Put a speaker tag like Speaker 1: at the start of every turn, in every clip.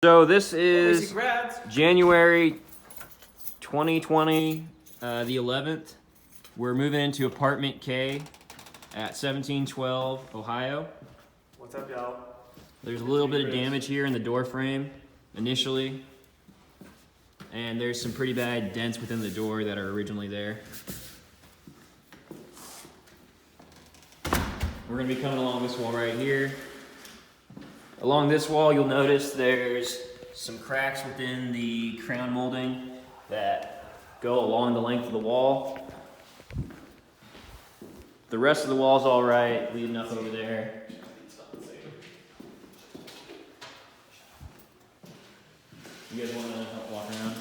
Speaker 1: So this is January 2020, the 11th. We're moving into apartment K at 1712 Ohio.
Speaker 2: What's up, y'all?
Speaker 1: There's a little bit of damage here in the door frame initially, and there's some pretty bad dents within the door that are originally there. We're gonna be coming along this wall right here. Along this wall, you'll notice there's some cracks within the crown molding that go along the length of the wall. The rest of the wall's all right, leading up over there. You guys want to walk around?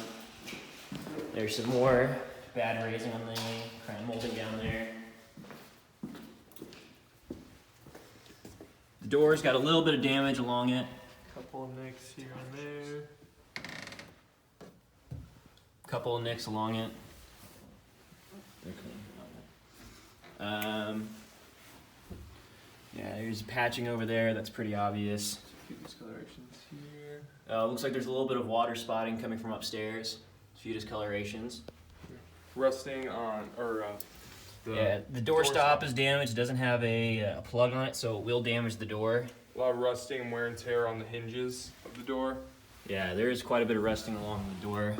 Speaker 1: There's some more bad raising on the crown molding down there. The door's got a little bit of damage along it.
Speaker 2: Couple of nicks here and there.
Speaker 1: Couple of nicks along it. Yeah, there's patching over there. That's pretty obvious.
Speaker 2: A few discolorations here.
Speaker 1: Looks like there's a little bit of water spotting coming from upstairs. A few discolorations.
Speaker 2: Rusting on,
Speaker 1: The door stop is damaged. It doesn't have a plug on it, so it will damage the door.
Speaker 2: A lot of rusting and wear and tear on the hinges of the door.
Speaker 1: Yeah, there is quite a bit of rusting along the door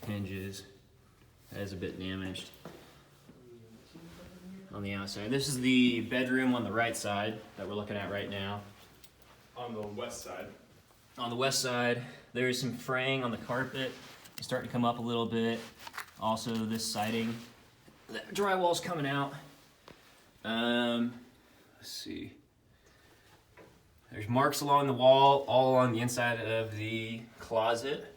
Speaker 1: hinges. That is a bit damaged on the outside. This is the bedroom on the right side that we're looking at right now.
Speaker 2: On the west side.
Speaker 1: On the west side, there is some fraying on the carpet. It's starting to come up a little bit. Also, this siding. The drywall's coming out. Let's see. There's marks along the wall, all along the inside of the closet.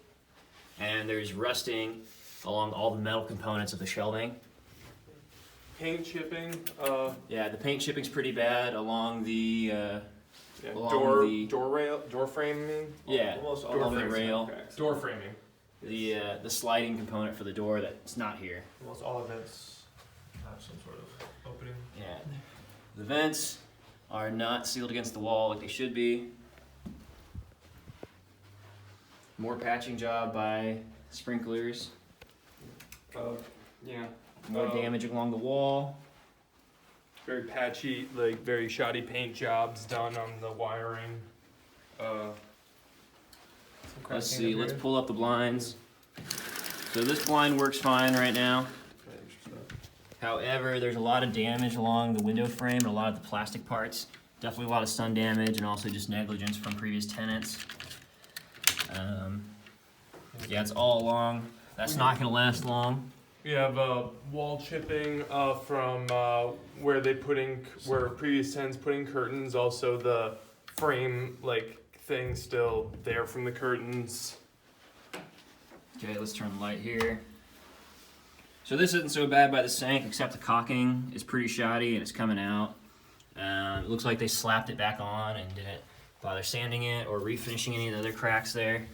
Speaker 1: And there's rusting along all the metal components of the shelving.
Speaker 2: Paint chipping.
Speaker 1: Yeah, the paint chipping's pretty bad along the along
Speaker 2: door framing.
Speaker 1: Yeah,
Speaker 2: Almost all
Speaker 1: along the rail.
Speaker 2: Door framing.
Speaker 1: The sliding component for the door that's not here.
Speaker 2: Almost all of it's have some sort of opening.
Speaker 1: Yeah. The vents are not sealed against the wall like they should be. More patching job by sprinklers.
Speaker 2: Yeah.
Speaker 1: More damage along the wall.
Speaker 2: Very patchy, like very shoddy paint jobs done on the wiring.
Speaker 1: Let's see, let's pull up the blinds. So this blind works fine right now. However, there's a lot of damage along the window frame and a lot of the plastic parts. Definitely a lot of sun damage and also just negligence from previous tenants. Yeah, it's all along. That's not gonna last long.
Speaker 2: We have wall chipping from where previous tenants put in curtains. Also, the frame thing still there from the curtains.
Speaker 1: Okay, let's turn the light here. So this isn't so bad by the sink, except the caulking is pretty shoddy and it's coming out. It looks like they slapped it back on and didn't bother sanding it or refinishing any of the other cracks there.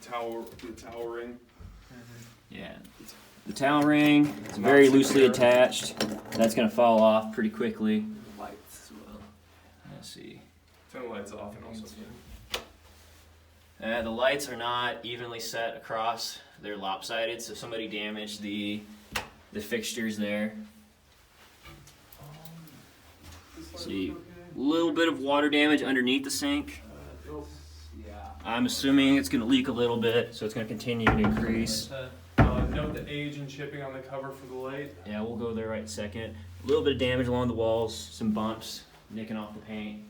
Speaker 2: The towel ring.
Speaker 1: Yeah. The towel ring is very loosely attached. That's gonna fall off pretty quickly.
Speaker 2: Lights as well.
Speaker 1: Let's see.
Speaker 2: Turn the lights off and also.
Speaker 1: The lights are not evenly set across. They're lopsided, so somebody damaged the fixtures there. See, a little bit of water damage underneath the sink. I'm assuming it's gonna leak a little bit, so it's gonna continue to increase.
Speaker 2: Note the age and chipping on the cover for the light.
Speaker 1: Yeah, we'll go there right in a second. A little bit of damage along the walls, some bumps, nicking off the paint.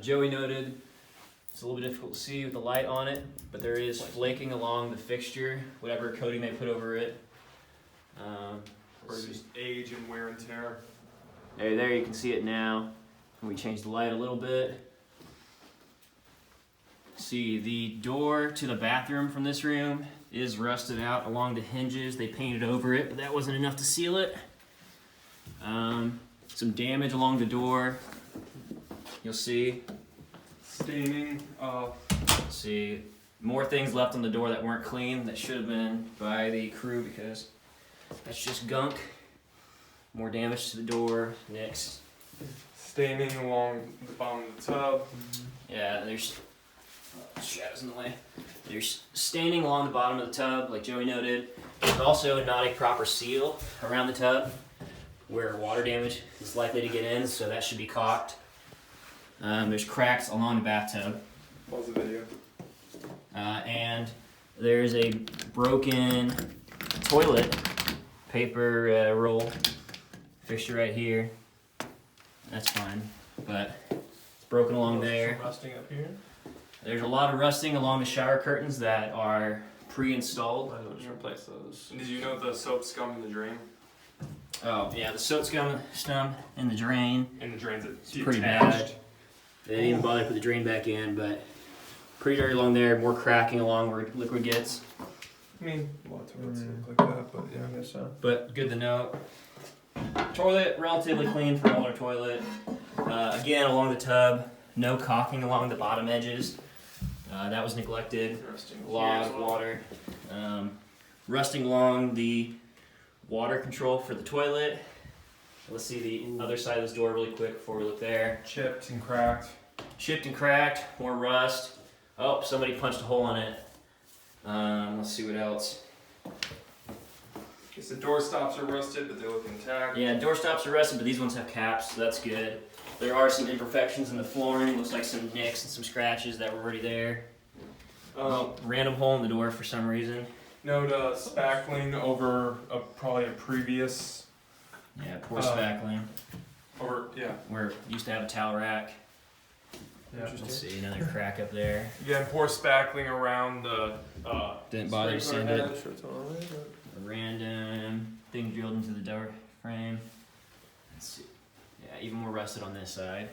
Speaker 1: Joey noted it's a little bit difficult to see with the light on it, but there is flaking along the fixture, whatever coating they put over it.
Speaker 2: Or just age and wear and tear.
Speaker 1: There you can see it now. We changed the light a little bit. See, the door to the bathroom from this room is rusted out along the hinges. They painted over it, but that wasn't enough to seal it. Some damage along the door. You'll see.
Speaker 2: Staining.
Speaker 1: See, more things left on the door that weren't clean that should have been by the crew because that's just gunk. More damage to the door. Next.
Speaker 2: Staining along the bottom of the tub.
Speaker 1: Yeah, there's Shadows in the way. There's staining along the bottom of the tub, like Joey noted. There's also not a proper seal around the tub where water damage is likely to get in, so that should be caulked. There's cracks along the bathtub.
Speaker 2: Pause the video.
Speaker 1: And there's a broken toilet paper roll fixture right here. That's fine, but it's broken along there.
Speaker 2: Rusting up here.
Speaker 1: There's a lot of rusting along the shower curtains that are pre-installed.
Speaker 2: I don't replace those. Did you know the soap scum in the drain?
Speaker 1: Oh yeah, the soap scum in the drain.
Speaker 2: And the drain's
Speaker 1: It's pretty bad. They didn't even bother to put the drain back in, but pretty dirty along there. More cracking along where liquid gets.
Speaker 2: I mean, lots of toilets look like that, but yeah, I guess so.
Speaker 1: But good to know. Toilet relatively clean for an older toilet. Again, along the tub, no caulking along the bottom edges. That was neglected.
Speaker 2: Rusting
Speaker 1: A lot of water. Rusting along the water control for the toilet. Let's see the other side of this door really quick before we look there.
Speaker 2: Chipped and cracked.
Speaker 1: Chipped and cracked, more rust. Oh, somebody punched a hole in it. Let's see what else.
Speaker 2: Guess the door stops are rusted, but they look intact.
Speaker 1: Yeah, door stops are rusted, but these ones have caps, so that's good. There are some imperfections in the flooring. Looks like some nicks and some scratches that were already there. Random hole in the door for some reason.
Speaker 2: Note spackling over probably a previous.
Speaker 1: Yeah, poor spackling.
Speaker 2: Over yeah.
Speaker 1: Where it used to have a towel rack.
Speaker 2: Yeah.
Speaker 1: Let's see, another crack up there.
Speaker 2: Again, poor spackling around the.
Speaker 1: Didn't bother to sand
Speaker 2: sprinkler
Speaker 1: it.
Speaker 2: head. Sure it's all right, but-
Speaker 1: A random thing drilled into the door frame. Let's see. Yeah, even more rusted on this side.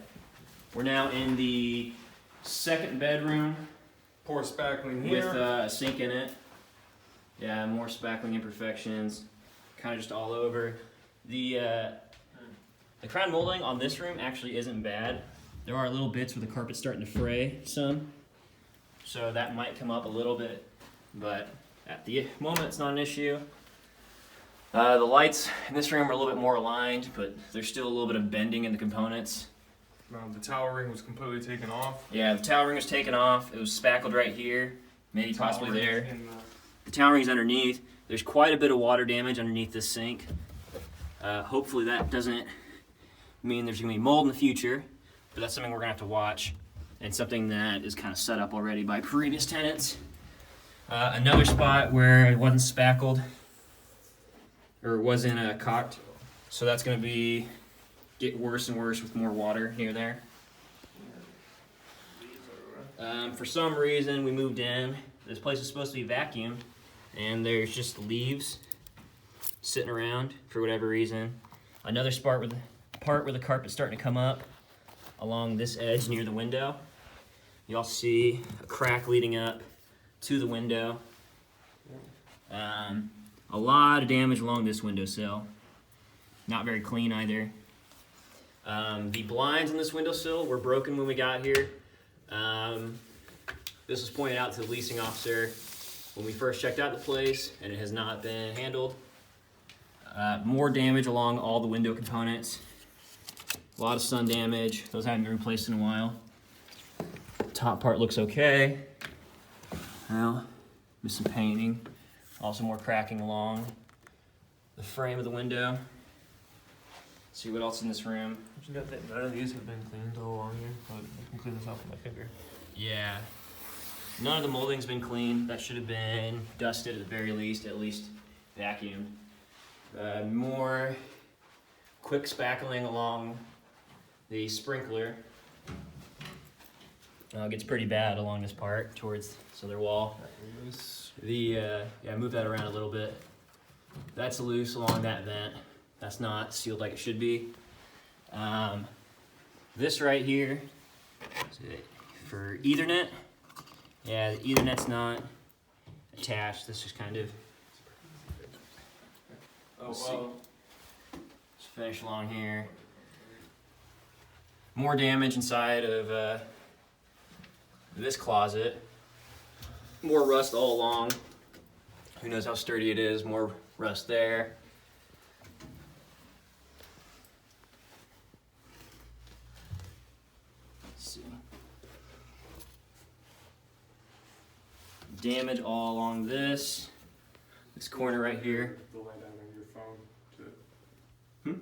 Speaker 1: We're now in the second bedroom
Speaker 2: Poor spackling
Speaker 1: with
Speaker 2: here.
Speaker 1: a sink in it. Yeah, more spackling imperfections, kind of just all over. The crown molding on this room actually isn't bad. There are little bits where the carpet's starting to fray some, so that might come up a little bit, but at the moment it's not an issue. The lights in this room are a little bit more aligned, but there's still a little bit of bending in the components.
Speaker 2: The towel ring was completely taken off.
Speaker 1: Yeah, the towel ring was taken off. It was spackled right here, maybe possibly
Speaker 2: Towel ring
Speaker 1: there.
Speaker 2: in the-
Speaker 1: The towel ring's underneath. There's quite a bit of water damage underneath this sink. Hopefully that doesn't mean there's gonna be mold in the future, but that's something we're gonna have to watch, and something that is kind of set up already by previous tenants. Another spot where it wasn't spackled, or it wasn't caulked, so that's gonna be get worse and worse with more water near there. For some reason we moved in. This place is supposed to be vacuumed, and there's just leaves sitting around for whatever reason. Another spot where the carpet's starting to come up along this edge near the window. You also see a crack leading up to the window. A lot of damage along this windowsill. Not very clean either. The blinds on this windowsill were broken when we got here. This was pointed out to the leasing officer when we first checked out the place, and it has not been handled. More damage along all the window components. A lot of sun damage. Those haven't been replaced in a while. Top part looks okay. Well, with some painting. Also more cracking along the frame of the window. Let's see what else in this room.
Speaker 2: None of these have been cleaned all along here, but I can clean this off with my finger.
Speaker 1: Yeah. None of the molding's been cleaned. That should have been dusted at the very least, vacuumed. More quick spackling along the sprinkler. Gets pretty bad along this part towards the southern wall. Move that around a little bit. That's loose along that vent. That's not sealed like it should be. This right here is it for Ethernet. Yeah, the Ethernet's not attached. This is kind of. Let's finish along here. More damage inside of this closet. More rust all along. Who knows how sturdy it is? More rust there. Let's see. damage all along this corner right here.
Speaker 2: The light on your phone to.
Speaker 1: Hmm?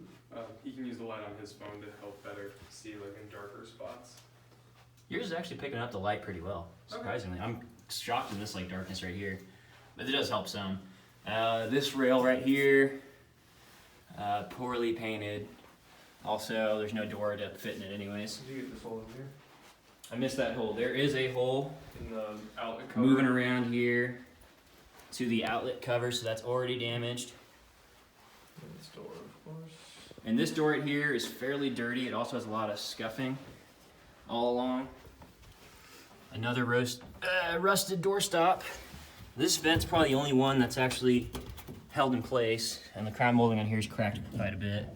Speaker 2: He can use the light on his phone to help better see like in darker spots.
Speaker 1: Yours is actually picking up the light pretty well, surprisingly. I'm shocked in this like darkness right here, but it does help some. This rail right here, poorly painted. Also, there's no door to fit in it anyways.
Speaker 2: Did you get this hole in here?
Speaker 1: I missed that hole. There is a hole
Speaker 2: In the outlet cover.
Speaker 1: moving around here to the outlet cover, so that's already damaged.
Speaker 2: And this door, of course.
Speaker 1: And this door right here is fairly dirty. It also has a lot of scuffing all along. Another rusted doorstop. This vent's probably the only one that's actually held in place, and the crown molding on here is cracked quite a bit.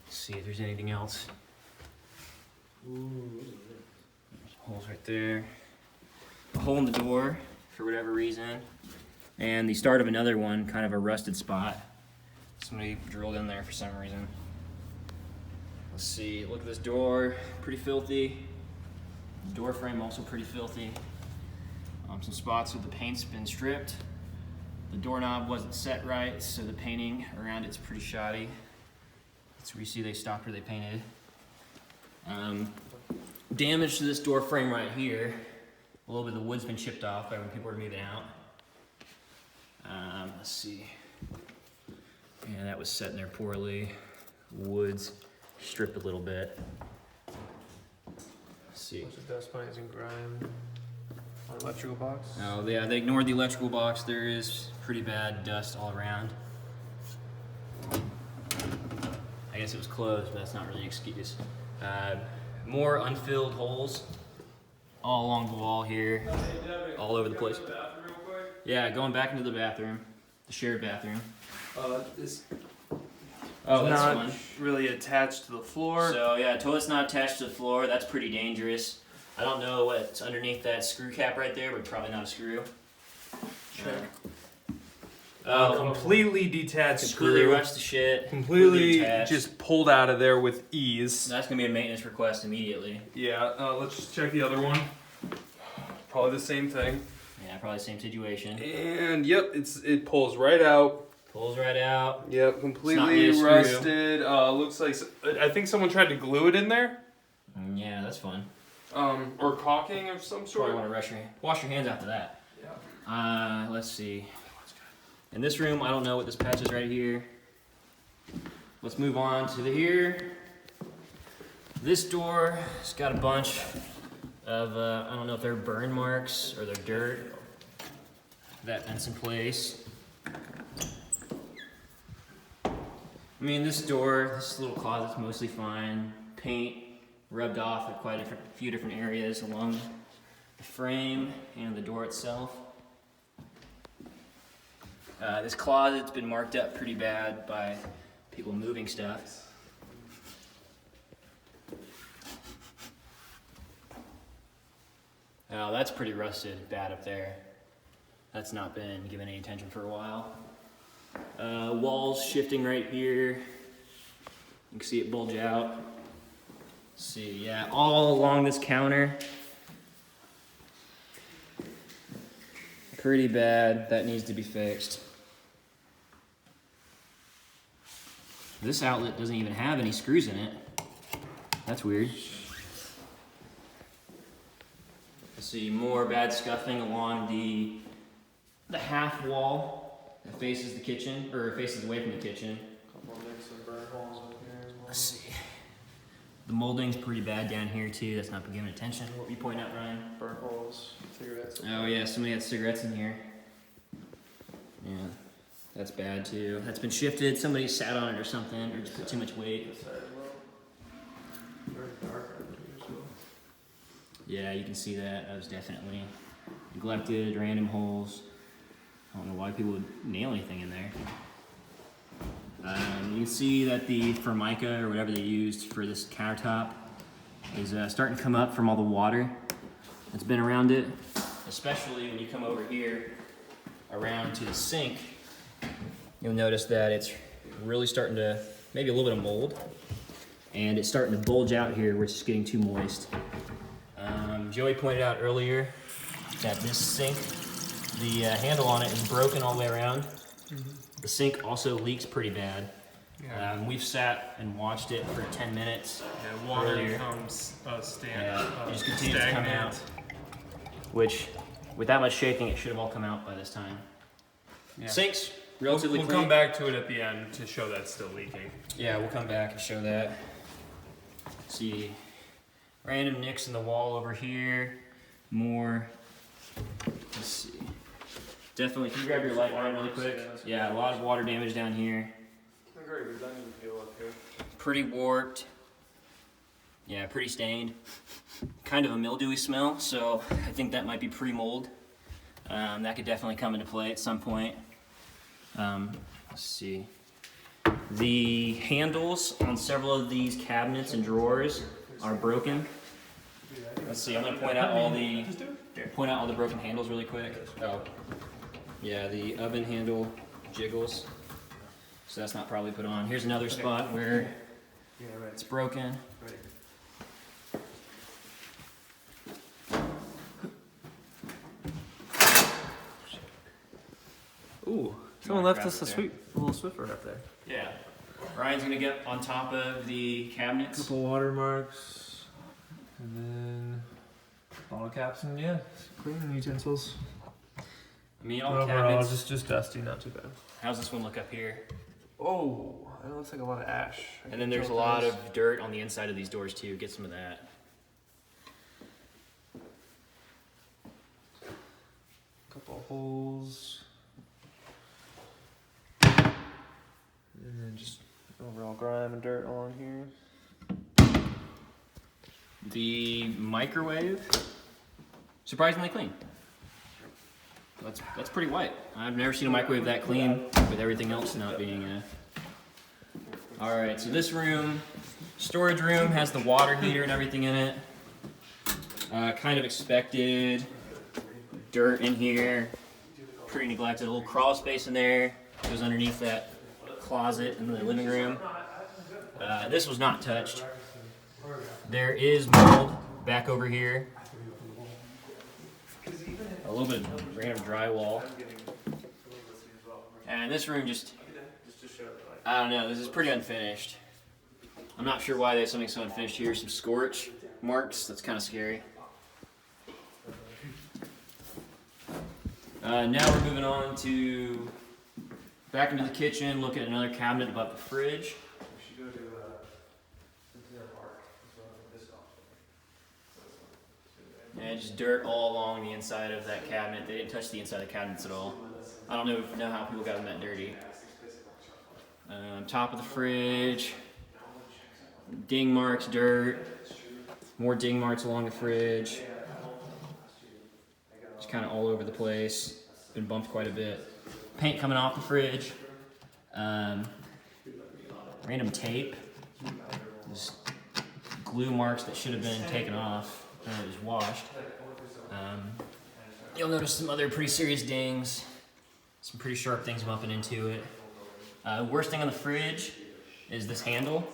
Speaker 1: Let's see if there's anything else. Ooh, there's holes right there. A hole in the door for whatever reason, and the start of another one, kind of a rusted spot. Somebody drilled in there for some reason. Let's see, look at this door, pretty filthy. The door frame also pretty filthy. Some spots where the paint's been stripped. The doorknob wasn't set right, so the painting around it's pretty shoddy. That's where you see they stopped where they painted. Damage to this door frame right here. A little bit of the wood's been chipped off by when people were moving out. Let's see. Yeah, that was set in there poorly. Wood's stripped a little bit. Let's see.
Speaker 2: Bunch of dust bunnies and grime on electrical box.
Speaker 1: Oh yeah, they ignored the electrical box. There is pretty bad dust all around. I guess it was closed, but that's not really an excuse. More unfilled holes all along the wall here, all over the place. Yeah, going back into the bathroom, the shared bathroom.
Speaker 2: This
Speaker 1: Oh, that's
Speaker 2: not
Speaker 1: fun.
Speaker 2: really attached to the floor.
Speaker 1: So yeah, toilet's not attached to the floor. That's pretty dangerous. I don't know what's underneath that screw cap right there, but probably not a screw.
Speaker 2: Check.
Speaker 1: Oh,
Speaker 2: Completely detached
Speaker 1: completely
Speaker 2: screw.
Speaker 1: rushed to shit.
Speaker 2: Completely
Speaker 1: detached.
Speaker 2: just pulled out of there with ease.
Speaker 1: That's gonna be a maintenance request immediately.
Speaker 2: Yeah, let's just check the other one. Probably the same thing.
Speaker 1: Yeah, probably same situation.
Speaker 2: And yep, it pulls right out.
Speaker 1: Pulls right out.
Speaker 2: Yep,
Speaker 1: It's
Speaker 2: completely
Speaker 1: not really a screw.
Speaker 2: rusted. Looks like I think someone tried to glue it in there.
Speaker 1: Yeah, that's fun.
Speaker 2: Or caulking of some
Speaker 1: Probably
Speaker 2: sort.
Speaker 1: want to wash your hands after that.
Speaker 2: Yeah.
Speaker 1: Let's see. In this room, I don't know what this patch is right here. Let's move on to here. This door has got a bunch of, I don't know if they're burn marks or they're dirt. That vent's in place. I mean, this door, this little closet's mostly fine. Paint rubbed off at quite a few different areas along the frame and the door itself. This closet's been marked up pretty bad by people moving stuff. Oh, that's pretty rusted, bad up there. That's not been given any attention for a while. Walls shifting right here. You can see it bulge out. Let's see, yeah, all along this counter. Pretty bad, that needs to be fixed. This outlet doesn't even have any screws in it. That's weird. Let's see, more bad scuffing along the half wall that faces the kitchen, or faces away from the kitchen.
Speaker 2: Couple of nicks and burn holes up here as well.
Speaker 1: Let's see. The molding's pretty bad down here too. That's not been given attention. What were you pointing out, Ryan?
Speaker 2: Burn holes, cigarettes.
Speaker 1: Oh yeah, somebody had cigarettes in here. Yeah, that's bad too. That's been shifted. Somebody sat on it or something, or just put too much weight.
Speaker 2: This side as well. Very dark under here as well.
Speaker 1: Yeah, you can see that. That was definitely neglected, random holes. I don't know why people would nail anything in there. You can see that the Formica, or whatever they used for this countertop, is starting to come up from all the water that's been around it. Especially when you come over here around to the sink, you'll notice that it's really starting to, maybe a little bit of mold, and it's starting to bulge out here where it's just getting too moist. Joey pointed out earlier that this sink, the handle on it is broken all the way around. The sink also leaks pretty bad.
Speaker 2: Yeah.
Speaker 1: We've sat and watched it for 10 minutes.
Speaker 2: Yeah, water
Speaker 1: earlier.
Speaker 2: becomes
Speaker 1: It just continues to come out. Which, with that much shaking, it should have all come out by this time.
Speaker 2: Yeah.
Speaker 1: Sinks, relatively
Speaker 2: We'll
Speaker 1: clean.
Speaker 2: come back to it at the end to show that's still leaking.
Speaker 1: Yeah, we'll come back and show that. See, random nicks in the wall over here. More. Let's see. Definitely. Can you grab your light line really quick? Yeah, a lot of water damage down here. Pretty warped. Yeah, pretty stained. Kind of a mildewy smell, so I think that might be pre-mold. That could definitely come into play at some point. Let's see. The handles on several of these cabinets and drawers are broken. Let's see. I'm gonna point out all the broken handles really quick. Oh, yeah, the oven handle jiggles, so that's not probably put on. Here's another spot where it's broken.
Speaker 3: Ooh, someone left us a little Swiffer up there.
Speaker 1: Yeah. Ryan's gonna get on top of the cabinets.
Speaker 3: Couple watermarks, and then bottle caps, and yeah, cleaning utensils.
Speaker 1: I mean, all
Speaker 3: But
Speaker 1: the
Speaker 3: overall,
Speaker 1: cabinets.
Speaker 3: just dusty, not too bad.
Speaker 1: How's this one look up here?
Speaker 3: Oh, it looks like a lot of ash.
Speaker 1: And then there's a lot of dirt on the inside of these doors too. Get some of that.
Speaker 3: Couple holes. And then just overall grime and dirt along here.
Speaker 1: The microwave, surprisingly clean. That's pretty white. I've never seen a microwave that clean with everything else not being All right, so this room, storage room, has the water heater and everything in it. Kind of expected. Dirt in here, pretty neglected. A little crawl space in there. Goes underneath that closet in the living room. This was not touched. There is mold back over here. A little bit of random drywall. And this room just, I don't know, this is pretty unfinished. I'm not sure why they have something so unfinished here. Some scorch marks, that's kind of scary. Now we're moving on to back into the kitchen, look at another cabinet above the fridge. And just dirt all along the inside of that cabinet. They didn't touch the inside of the cabinets at all. I don't know how people got them that dirty. Top of the fridge, ding marks, dirt, more ding marks along the fridge. Just kind of all over the place. Been bumped quite a bit. Paint coming off the fridge. Random tape. Just glue marks that should have been taken off and it was washed. You'll notice some other pretty serious dings. Some pretty sharp things bumping into it. Worst thing on the fridge is this handle.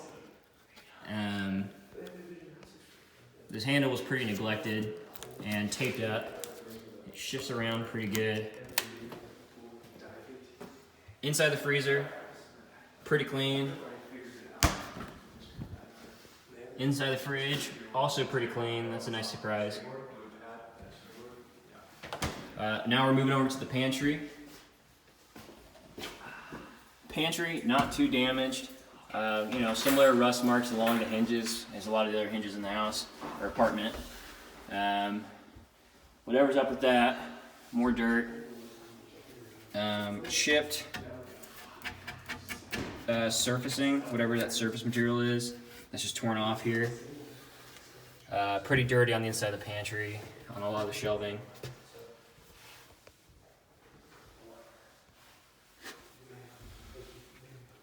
Speaker 1: This handle was pretty neglected and taped up. It shifts around pretty good. Inside the freezer, pretty clean. Inside the fridge, also pretty clean. That's a nice surprise. Now we're moving over to the pantry. Pantry, not too damaged. Similar rust marks along the hinges as a lot of the other hinges in the house or apartment. Whatever's up with that, more dirt. Chipped surfacing, whatever that surface material is, that's just torn off here. Pretty dirty on the inside of the pantry, on a lot of the shelving.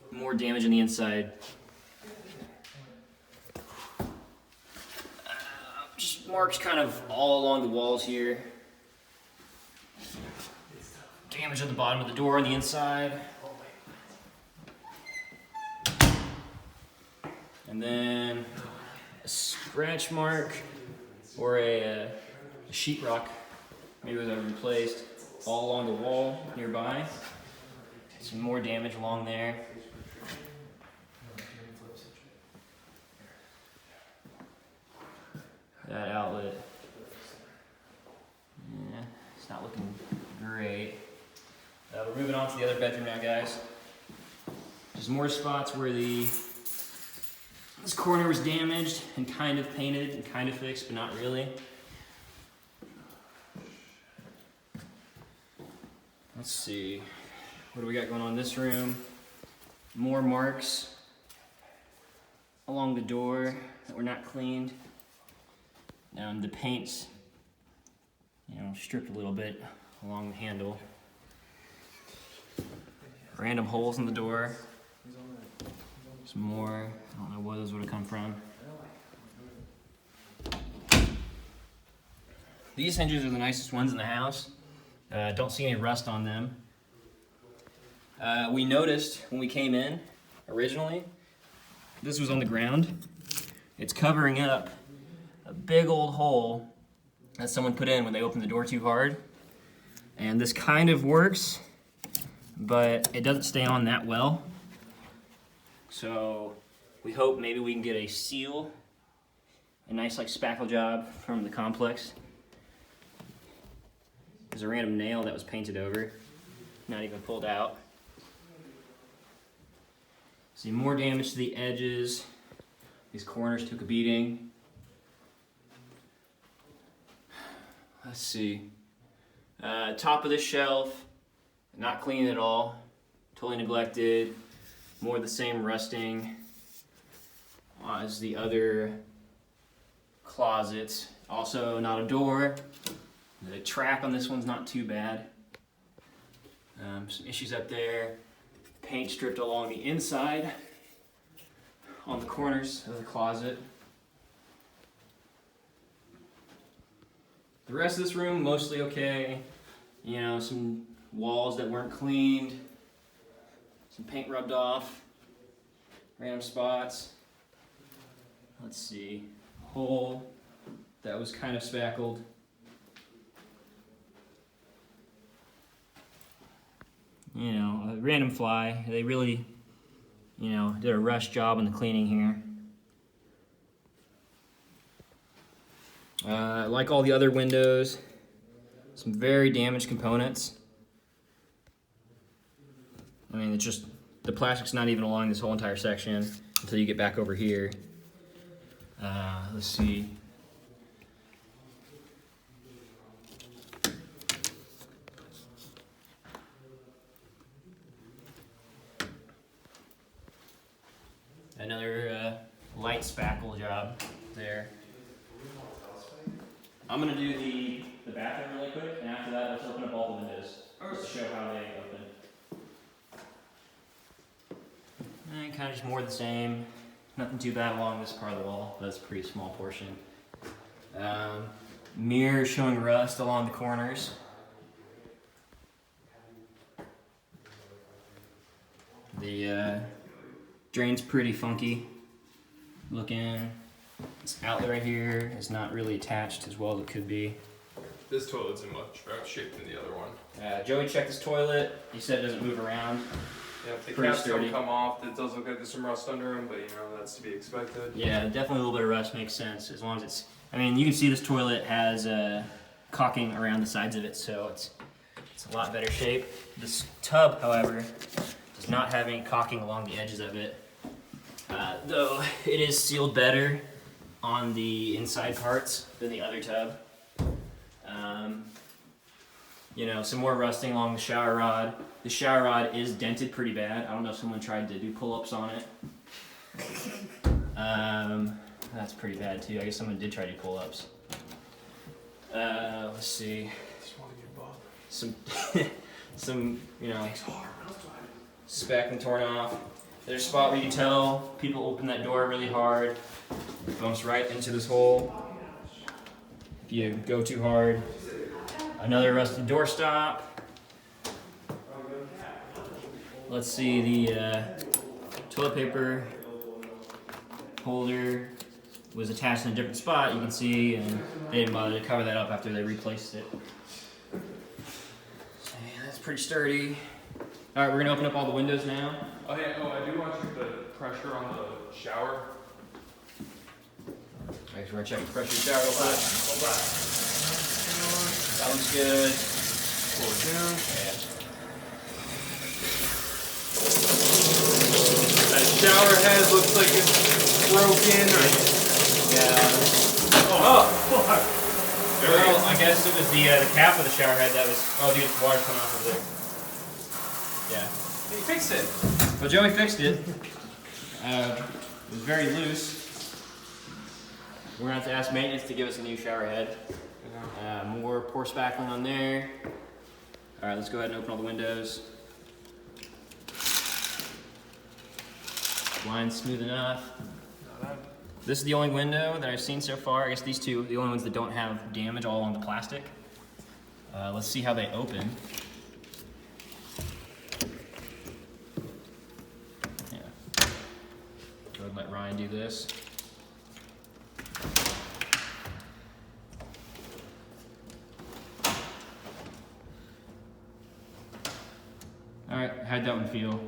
Speaker 1: More damage on the inside. Just marks kind of all along the walls here. Damage on the bottom of the door on the inside. And then a scratch mark or a sheetrock maybe was replaced all along the wall nearby. Some more damage along there. That outlet, yeah, it's not looking great. We're moving on to the other bedroom now, guys. There's more spots where this corner was damaged and kind of painted and kind of fixed, but not really. Let's see, what do we got going on in this room? More marks along the door that were not cleaned. The paint's, stripped a little bit along the handle. Random holes in the door. Some more, I don't know where those would have come from. These hinges are the nicest ones in the house. Don't see any rust on them. We noticed when we came in originally, this was on the ground. It's covering up a big old hole that someone put in when they opened the door too hard. And this kind of works, but it doesn't stay on that well. So we hope maybe we can get a seal, a nice like spackle job from the complex. There's a random nail that was painted over, not even pulled out. See more damage to the edges. These corners took a beating. Let's see. Top of the shelf, not clean at all, totally neglected. More of the same rusting as the other closets. Also not a door. The track on this one's not too bad. Some issues up there. Paint stripped along the inside on the corners of the closet. The rest of this room, mostly okay. Some walls that weren't cleaned. Some paint rubbed off. Random spots. Let's see. Hole that was kind of spackled. A random fly. They really, did a rush job on the cleaning here. Like all the other windows, some very damaged components. It's just, the plastic's not even along this whole entire section until you get back over here. Let's see. Another light spackle job there. I'm gonna do the bathroom really quick, and after that, let's open up all the windows just to show how they open. And kind of just more of the same. Nothing too bad along this part of the wall. That's a pretty small portion. Mirror showing rust along the corners. The drain's pretty funky looking. This outlet right here is not really attached as well as it could be.
Speaker 2: This toilet's in much better shape than the other one.
Speaker 1: Joey checked this toilet. He said it doesn't move around.
Speaker 2: Yeah, if the
Speaker 1: Pretty
Speaker 2: caps
Speaker 1: sturdy.
Speaker 2: don't come off, it does look like there's some rust under them, but that's to be expected.
Speaker 1: Yeah, definitely a little bit of rust makes sense as long as it's. You can see this toilet has caulking around the sides of it, so it's a lot better shape. This tub, however, does not have any caulking along the edges of it, though it is sealed better on the inside parts than the other tub. Some more rusting along the shower rod. The shower rod is dented pretty bad. I don't know if someone tried to do pull-ups on it. That's pretty bad too. I guess someone did try to do pull-ups. Let's see. Some, speck and torn off. There's a spot where you can tell people open that door really hard. It bumps right into this hole. If you go too hard. Another rusted doorstop. Let's see, the toilet paper holder was attached in a different spot, you can see, and they didn't bother to cover that up after they replaced it. pretty sturdy. All right, we're gonna open up all the windows now.
Speaker 2: Oh yeah. Oh, I do want to check the pressure on the shower.
Speaker 1: Alright, so we're gonna check the pressure of the shower real quick. That looks good.
Speaker 2: Pull it down.
Speaker 1: Yeah.
Speaker 2: That shower head looks like it's broken. Or...
Speaker 1: Yeah.
Speaker 2: Oh.
Speaker 1: Well, I guess it was the cap of the shower head that was. Oh, dude, water's coming off of it. Yeah.
Speaker 2: He fixed it.
Speaker 1: Well, Joey fixed it. It was very loose. We're gonna have to ask maintenance to give us a new shower head. More pour spackling on there. All right, let's go ahead and open all the windows. Line's smooth enough. This is the only window that I've seen so far. I guess these two, the only ones that don't have damage all on the plastic. Let's see how they open. Yeah. Go ahead and let Ryan do this. All right, how'd that one feel?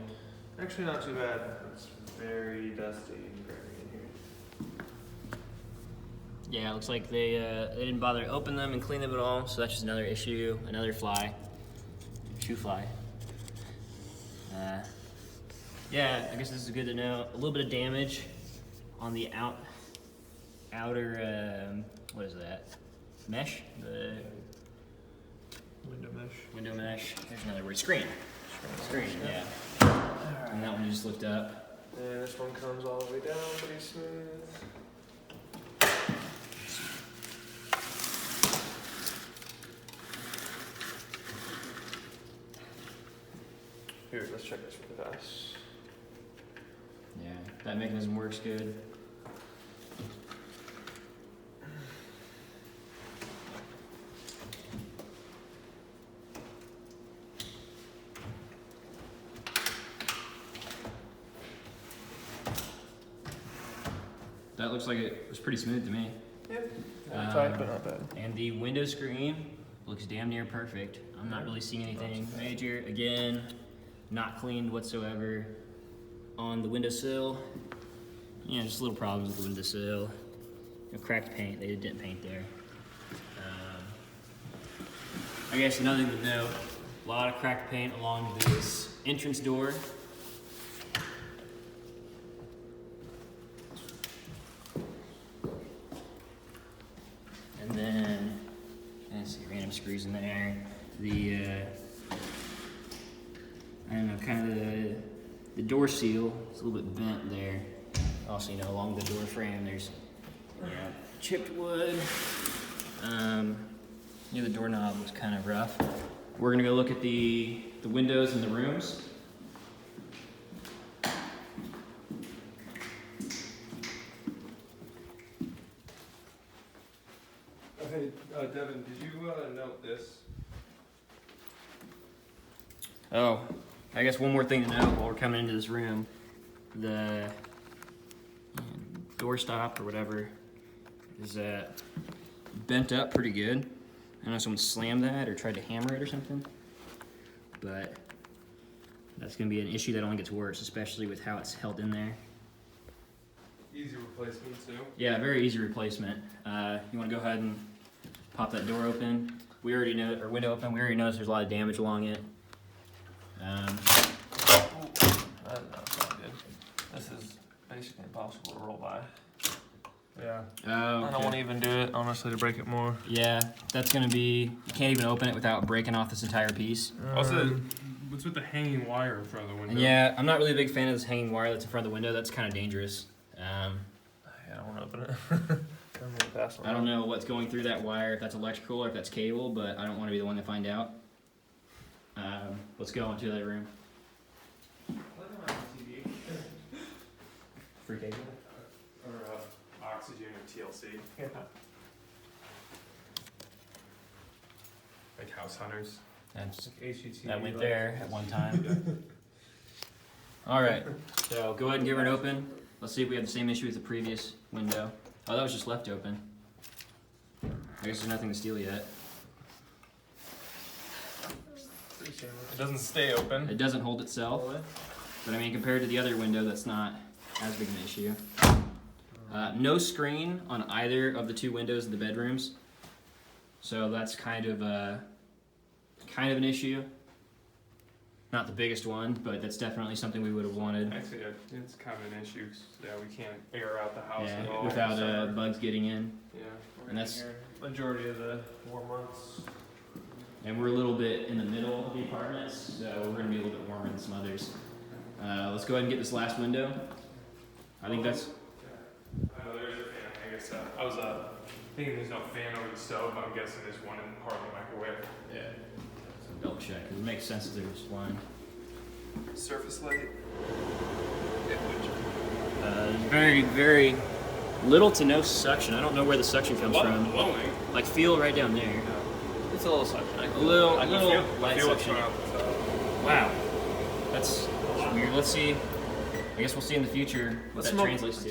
Speaker 2: Actually, not too bad. It's very dusty and gray in here.
Speaker 1: Yeah, it looks like they didn't bother to open them and clean them at all, so that's just another issue, another fly, shoe fly. Yeah, I guess this is good to know. A little bit of damage on the outer, what is that? Mesh? The
Speaker 3: Window mesh.
Speaker 1: window mesh. There's another word. Screen. Screen, yeah. And that one you just looked up.
Speaker 2: And this one comes all the way down pretty smooth. Here, let's check this really fast.
Speaker 1: Yeah, that mechanism works good. That looks like it was pretty smooth to me.
Speaker 2: Yep.
Speaker 1: Tight,
Speaker 2: but not bad.
Speaker 1: And the window screen looks damn near perfect. I'm not really seeing anything major. Again, not cleaned whatsoever on the windowsill. Yeah, just little problems with the windowsill. Cracked paint, they didn't paint there. I guess another thing to note, a lot of cracked paint along this entrance door. And then, let's see, random screws in there. The, I don't know, kind of the door seal is a little bit bent there. Also, along the door frame, there's, chipped wood. The doorknob was kind of rough. We're gonna go look at the windows in the rooms.
Speaker 2: Okay, Devin, did you note this?
Speaker 1: Oh, I guess one more thing to note while we're coming into this room. The door stop or whatever is bent up pretty good. I don't know if someone slammed that or tried to hammer it or something. But that's gonna be an issue that only gets worse, especially with how it's held in there.
Speaker 2: Easy replacement too.
Speaker 1: Yeah, very easy replacement. You wanna go ahead and pop that door open. We already know, or window open, we already noticed there's a lot of damage along it.
Speaker 3: That's not good. This is basically impossible to roll by.
Speaker 2: Yeah.
Speaker 1: Oh,
Speaker 2: I don't want to even do it, honestly, to break it more.
Speaker 1: Yeah, that's gonna be, you can't even open it without breaking off this entire piece.
Speaker 2: Also, what's with the hanging wire in front of the window?
Speaker 1: And yeah, I'm not really a big fan of this hanging wire that's in front of the window. That's kind of dangerous.
Speaker 2: Yeah, I don't want to open it. I'm gonna pass on
Speaker 1: I don't know what's going through that wire, if that's electrical or if that's cable, but I don't want to be the one to find out. Let's go into that room. Free cable?
Speaker 2: Or oxygen or TLC.
Speaker 3: Yeah.
Speaker 2: Like house hunters.
Speaker 1: That's,
Speaker 3: HGTV.
Speaker 1: that went there at one time. All right, so go ahead and give her an open. Let's see if we have the same issue with the previous window. Oh, that was just left open. I guess there's nothing to steal yet.
Speaker 2: It doesn't stay open.
Speaker 1: It doesn't hold itself, but I mean, compared to the other window, that's not as big an issue. No screen on either of the two windows in the bedrooms, so that's kind of an issue. Not the biggest one, but that's definitely something we would have wanted.
Speaker 2: Actually, it's kind of an issue. 'Cause, yeah, we can't air out the house
Speaker 1: Yeah,
Speaker 2: at all.
Speaker 1: without
Speaker 2: so-
Speaker 1: bugs getting in.
Speaker 2: Yeah,
Speaker 1: And that's-
Speaker 2: majority of the warm months.
Speaker 1: And we're a little bit in the middle of the apartments, so we're gonna be a little bit warmer than some others. Let's go ahead and get this last window. I think that's,
Speaker 2: I know there's a fan. I guess I was thinking there's no fan over the stove. I'm guessing there's one in part of the microwave.
Speaker 1: yeah. Double check, 'cause it makes sense that there's one.
Speaker 2: Surface light.
Speaker 1: Very, very little to no suction. I don't know where the suction comes from.
Speaker 2: Blowing.
Speaker 1: Like, feel right down there.
Speaker 3: It's a little suction.
Speaker 1: A little
Speaker 2: I can
Speaker 1: light
Speaker 2: feel what's
Speaker 1: suction.
Speaker 2: going on the top.
Speaker 1: Wow. That's weird. Let's see. I guess we'll see in the future what
Speaker 3: Let's
Speaker 1: that
Speaker 3: smoke-
Speaker 1: translates to.